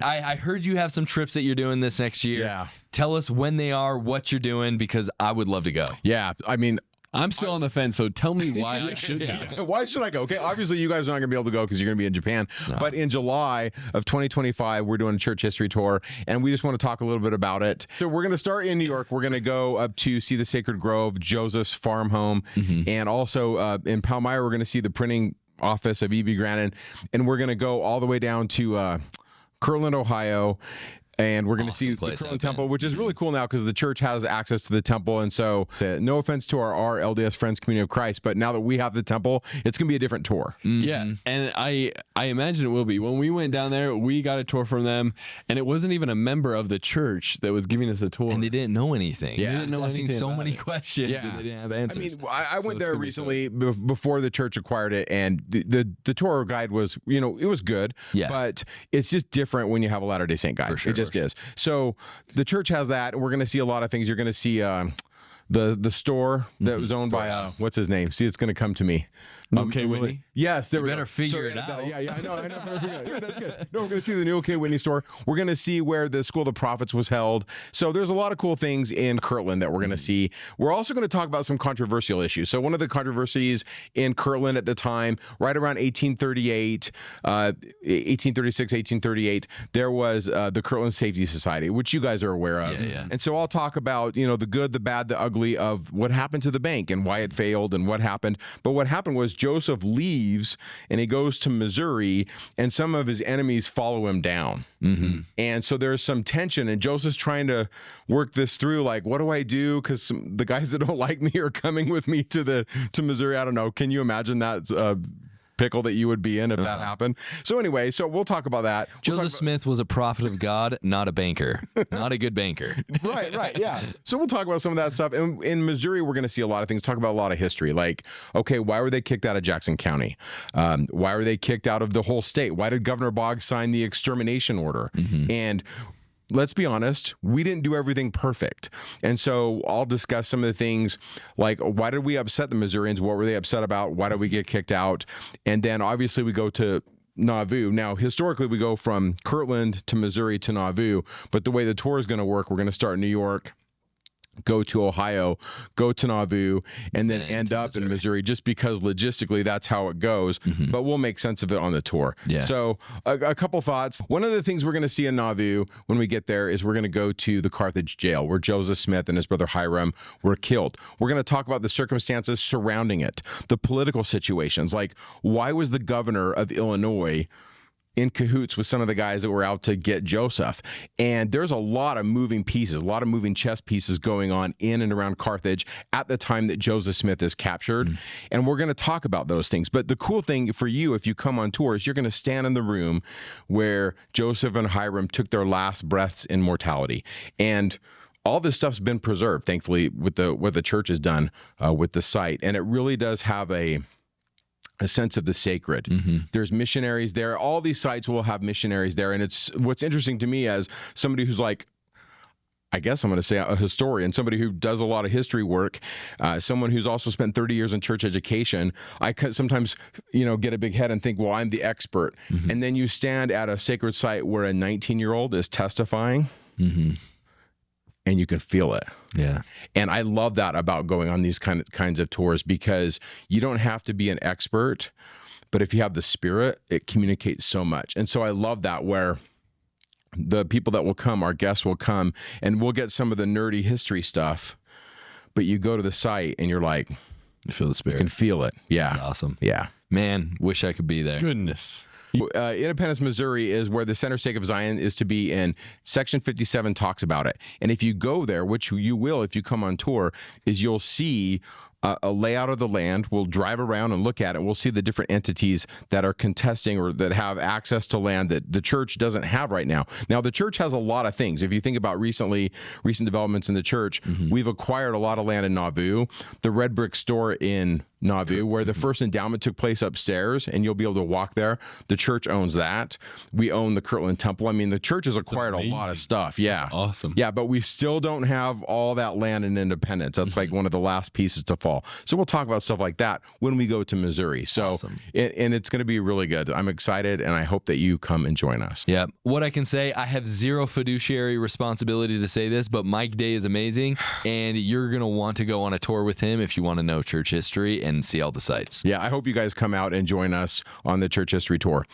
I heard you have some trips that you're doing this next year. Yeah. Tell us when they are, what you're doing, because I would love to go. Yeah, I mean, I'm still on the fence, so tell me why I should go. why should I go? Okay, obviously you guys are not going to be able to go because you're going to be in Japan. No. But in July of 2025, we're doing a church history tour, and we just want to talk a little bit about it. So we're going to start in New York. We're going to go up to see the Sacred Grove, Joseph's farm home, and also in Palmyra, we're going to see the printing office of E.B. Grannon, and we're going to go all the way down to Kirtland, Ohio. And we're going to see the Kirtland Temple, which is really cool now because the church has access to the temple. And so, no offense to our LDS Friends Community of Christ, but now that we have the temple, it's going to be a different tour. Yeah, and I imagine it will be. When we went down there, we got a tour from them, and it wasn't even a member of the church that was giving us a tour. And they didn't know anything. Yeah, they didn't know anything. So many questions, and they didn't have answers. I mean, I went there recently before the church acquired it, and the tour guide was, it was good, but it's just different when you have a Latter-day Saint guide. It just is. So the church has that, and we're going to see a lot of things. You're going to see the store that was owned by what's his name? See, it's going to come to me. Okay, Whitney. Yes, there we better go. Figure it out. Yeah, I know. Yeah, that's good. No, we're going to see the new OK Whitney store. We're going to see where the School of the Prophets was held. So there's a lot of cool things in Kirtland that we're going to see. We're also going to talk about some controversial issues. So one of the controversies in Kirtland at the time, right around 1836, 1838, there was the Kirtland Safety Society, which you guys are aware of. Yeah. And so I'll talk about, the good, the bad, the ugly of what happened to the bank and why it failed and what happened. But what happened was Joseph leaves and he goes to Missouri, and some of his enemies follow him down. And so there's some tension, and Joseph's trying to work this through, like, what do I do? Because the guys that don't like me are coming with me to Missouri. I don't know. Can you imagine that pickle that you would be in if that happened? So anyway, we'll talk about that. Joseph Smith was a prophet of God, not a banker. Not a good banker. Right, yeah. So we'll talk about some of that stuff. And in Missouri, we're going to see a lot of things, talk about a lot of history. Like, okay, why were they kicked out of Jackson County? Why were they kicked out of the whole state? Why did Governor Boggs sign the extermination order? And let's be honest, we didn't do everything perfect. And so I'll discuss some of the things like, why did we upset the Missourians? What were they upset about? Why did we get kicked out? And then obviously we go to Nauvoo. Now, historically, we go from Kirtland to Missouri to Nauvoo, but the way the tour is going to work, we're going to start in New York, go to Ohio, go to Nauvoo, and then end up in Missouri, just because logistically that's how it goes. But we'll make sense of it on the tour. Yeah. So a couple thoughts. One of the things we're going to see in Nauvoo when we get there is we're going to go to the Carthage jail where Joseph Smith and his brother Hiram were killed. We're going to talk about the circumstances surrounding it, the political situations, like why was the governor of Illinois in cahoots with some of the guys that were out to get Joseph. And there's a lot of moving pieces, a lot of moving chess pieces going on in and around Carthage at the time that Joseph Smith is captured. And we're going to talk about those things. But the cool thing for you, if you come on tour, is you're going to stand in the room where Joseph and Hiram took their last breaths in mortality. And all this stuff's been preserved, thankfully, with what the church has done with the site. And it really does have a sense of the sacred. There's missionaries there. All these sites will have missionaries there. And it's what's interesting to me as somebody who's like, I guess I'm going to say a historian, somebody who does a lot of history work, someone who's also spent 30 years in church education. I could sometimes, get a big head and think, well, I'm the expert. And then you stand at a sacred site where a 19-year-old is testifying. And you can feel it. Yeah. And I love that about going on these kinds of tours, because you don't have to be an expert, but if you have the Spirit, it communicates so much. And so I love that, where the people that will come, our guests will come, and we'll get some of the nerdy history stuff, but you go to the site and you're like, you feel the Spirit. You can feel it. Yeah. That's awesome. Yeah. Man, wish I could be there. Goodness. Independence, Missouri is where the center stake of Zion is to be, and Section 57 talks about it. And if you go there, which you will if you come on tour, is you'll see a layout of the land. We'll drive around and look at it. We'll see the different entities that are contesting or that have access to land that the church doesn't have right now. Now, the church has a lot of things. If you think about recent developments in the church, we've acquired a lot of land in Nauvoo. The red brick store in Nauvoo, where the first endowment took place upstairs, and you'll be able to walk there. The church owns that. We own the Kirtland Temple. I mean, the church has acquired a lot of stuff. Yeah. That's awesome. Yeah, but we still don't have all that land in Independence. That's like one of the last pieces to fall fall. So we'll talk about stuff like that when we go to Missouri. So, Awesome. and it's going to be really good. I'm excited, and I hope that you come and join us. Yeah. What I can say, I have zero fiduciary responsibility to say this, but Mike Day is amazing, and you're going to want to go on a tour with him if you want to know church history and see all the sites. Yeah, I hope you guys come out and join us on the church history tour.